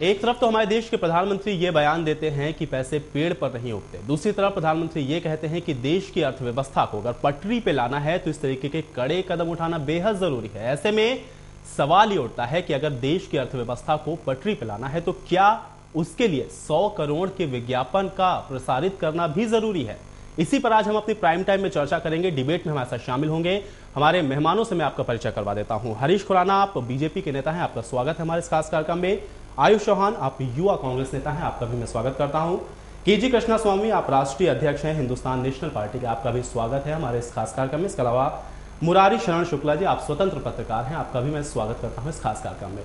एक तरफ तो हमारे देश के प्रधानमंत्री ये बयान देते हैं कि पैसे पेड़ पर नहीं उगते, दूसरी तरफ प्रधानमंत्री ये कहते हैं कि देश की अर्थव्यवस्था को अगर पटरी पे लाना है तो इस तरीके के कड़े कदम उठाना बेहद जरूरी है। ऐसे में सवाल ये उठता है कि अगर देश की अर्थव्यवस्था को पटरी पे लाना है तो क्या उसके लिए 100 करोड़ के विज्ञापन का प्रसारित करना भी जरूरी है? इसी पर आज हम अपनी प्राइम टाइम में चर्चा करेंगे। डिबेट में हमारे साथ शामिल होंगे हमारे मेहमानों से मैं आपका परिचय करवा देता हूं। हरीश खुराना, आप बीजेपी के नेता हैं, आपका स्वागत है हमारे इस खास कार्यक्रम में। आयुष चौहान, आप युवा कांग्रेस नेता हैं, आपका भी मैं स्वागत करता हूं। केजी कृष्णा स्वामी, आप राष्ट्रीय अध्यक्ष हैं हिंदुस्तान नेशनल पार्टी के, आपका भी स्वागत है हमारे इस खास कार्यक्रम में। इसके अलावा मुरारी शरण शुक्ला जी, आप स्वतंत्र पत्रकार हैं, आपका भी मैं स्वागत करता हूं इस खास कार्यक्रम में।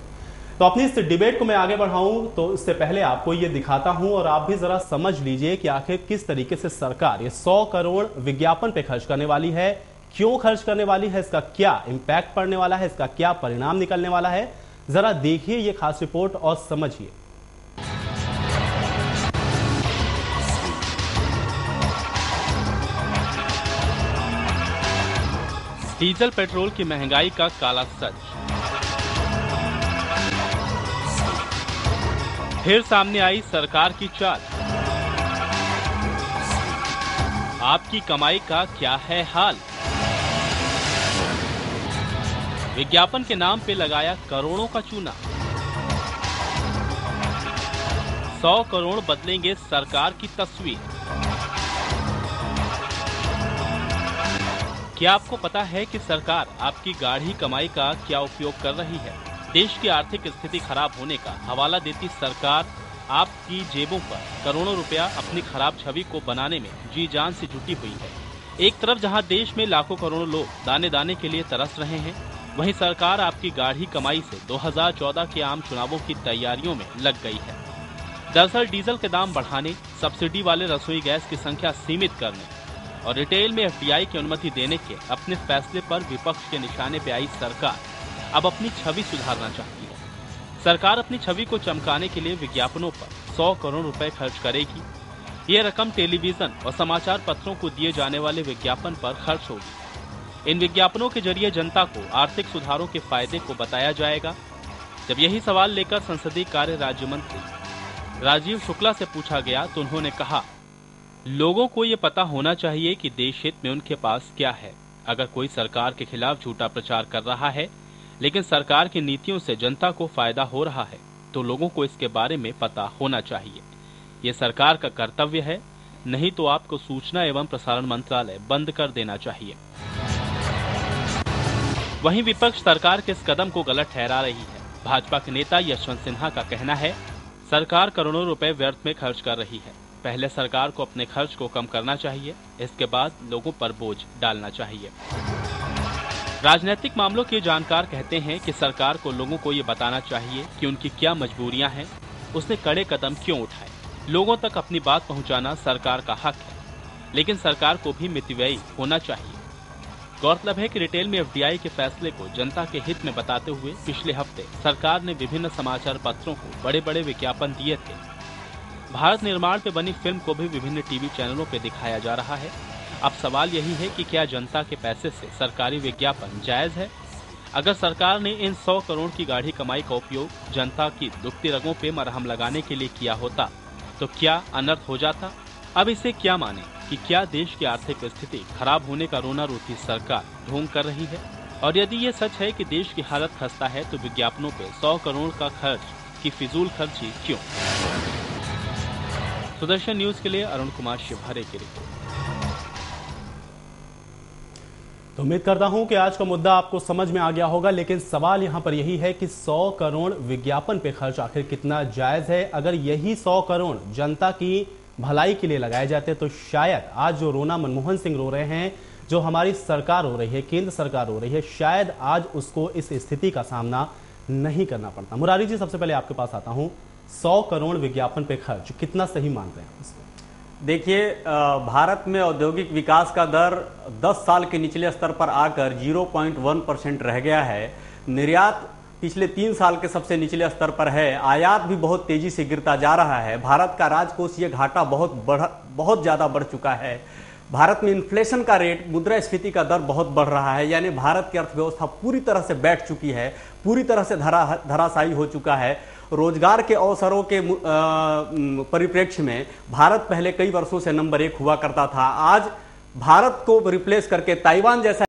तो अपनी इस डिबेट को मैं आगे बढ़ाऊं तो इससे पहले आपको ये दिखाता हूं और आप भी जरा समझ लीजिए कि आखिर किस तरीके से सरकार ये 100 करोड़ विज्ञापन पे खर्च करने वाली है, क्यों खर्च करने वाली है, इसका क्या इंपैक्ट पड़ने वाला है, इसका क्या परिणाम निकलने वाला है। जरा देखिए ये खास रिपोर्ट और समझिए। डीजल पेट्रोल की महंगाई का काला सच फिर सामने आई सरकार की चाल। आपकी कमाई का क्या है हाल? विज्ञापन के नाम पे लगाया करोड़ों का चूना। 100 करोड़ बदलेंगे सरकार की तस्वीर। क्या आपको पता है कि सरकार आपकी गाढ़ी कमाई का क्या उपयोग कर रही है? देश की आर्थिक स्थिति खराब होने का हवाला देती सरकार आपकी जेबों पर करोड़ों रुपया अपनी खराब छवि को बनाने में जी जान से जुटी हुई है। एक तरफ जहां देश में लाखों करोड़ों लोग दाने दाने के लिए तरस रहे हैं, वहीं सरकार आपकी गाढ़ी कमाई से 2014 के आम चुनावों की तैयारियों में लग गई है। दरअसल डीजल के दाम बढ़ाने, सब्सिडी वाले रसोई गैस की संख्या सीमित करने और रिटेल में एफडीआई की अनुमति देने के अपने फैसले पर विपक्ष के निशाने पे आई सरकार अब अपनी छवि सुधारना चाहती है। सरकार अपनी छवि को चमकाने के लिए विज्ञापनों पर 100 करोड़ रुपए खर्च करेगी। ये रकम टेलीविजन और समाचार पत्रों को दिए जाने वाले विज्ञापन पर खर्च होगी। इन विज्ञापनों के जरिए जनता को आर्थिक सुधारों के फायदे को बताया जाएगा। जब यही सवाल लेकर संसदीय कार्य राज्य मंत्री राजीव शुक्ला से पूछा गया तो उन्होंने कहा, लोगों को ये पता होना चाहिए कि देश हित में उनके पास क्या है। अगर कोई सरकार के खिलाफ झूठा प्रचार कर रहा है लेकिन सरकार की नीतियों से जनता को फायदा हो रहा है तो लोगों को इसके बारे में पता होना चाहिए। ये सरकार का कर्तव्य है, नहीं तो आपको सूचना एवं प्रसारण मंत्रालय बंद कर देना चाहिए। वहीं विपक्ष सरकार के इस कदम को गलत ठहरा रही है। भाजपा के नेता यशवंत सिन्हा का कहना है, सरकार करोड़ों रुपए व्यर्थ में खर्च कर रही है। पहले सरकार को अपने खर्च को कम करना चाहिए, इसके बाद लोगों पर बोझ डालना चाहिए। राजनीतिक मामलों के जानकार कहते हैं कि सरकार को लोगों को ये बताना चाहिए कि उनकी क्या मजबूरियां हैं, उसने कड़े कदम क्यों उठाए। लोगों तक अपनी बात पहुंचाना सरकार का हक है, लेकिन सरकार को भी मितव्ययी होना चाहिए। गौरतलब है कि रिटेल में एफडीआई के फैसले को जनता के हित में बताते हुए पिछले हफ्ते सरकार ने विभिन्न समाचार पत्रों को बड़े बड़े विज्ञापन दिए थे। भारत निर्माण पे बनी फिल्म को भी विभिन्न टीवी चैनलों पे दिखाया जा रहा है। अब सवाल यही है कि क्या जनता के पैसे से सरकारी विज्ञापन जायज है? अगर सरकार ने इन 100 करोड़ की गाढ़ी कमाई का उपयोग जनता की दुखती रगों पे मरहम लगाने के लिए किया होता तो क्या अनर्थ हो जाता? अब इसे क्या माने कि क्या देश की आर्थिक स्थिति खराब होने का रोना रोती सरकार ढोंग कर रही है? और यदि ये सच है कि देश की हालत खस्ता है तो विज्ञापनों पे 100 करोड़ का खर्च की फिजूल खर्ची क्यों? सुदर्शन न्यूज के लिए अरुण कुमार शिवहरे की रिपोर्ट। तो उम्मीद करता हूं कि आज का मुद्दा आपको समझ में आ गया होगा, लेकिन सवाल यहां पर यही है कि 100 करोड़ विज्ञापन पे खर्च आखिर कितना जायज है? अगर यही 100 करोड़ जनता की भलाई के लिए लगाए जाते तो शायद आज जो रोना मनमोहन सिंह रो रहे हैं, जो हमारी सरकार हो रही है, केंद्र सरकार हो रही है, शायद आज उसको इस स्थिति का सामना नहीं करना पड़ता। मुरारी जी, सबसे पहले आपके पास आता हूं, 100 करोड़ विज्ञापन पे खर्च कितना सही मानते हैं इसको? देखिए, भारत में औद्योगिक विकास का दर 10 साल के निचले स्तर पर आकर 0.1% रह गया है। निर्यात पिछले 3 साल के सबसे निचले स्तर पर है। आयात भी बहुत तेजी से गिरता जा रहा है। भारत का राजकोषीय घाटा बहुत ज्यादा बढ़ चुका है। भारत में इन्फ्लेशन का रेट, मुद्रास्फीति का दर बहुत बढ़ रहा है। यानी भारत की अर्थव्यवस्था पूरी तरह से बैठ चुकी है, पूरी तरह से धराशायी हो चुका है। रोजगार के अवसरों के परिप्रेक्ष्य में भारत पहले कई वर्षों से नंबर 1 हुआ करता था। आज भारत को रिप्लेस करके ताइवान जैसा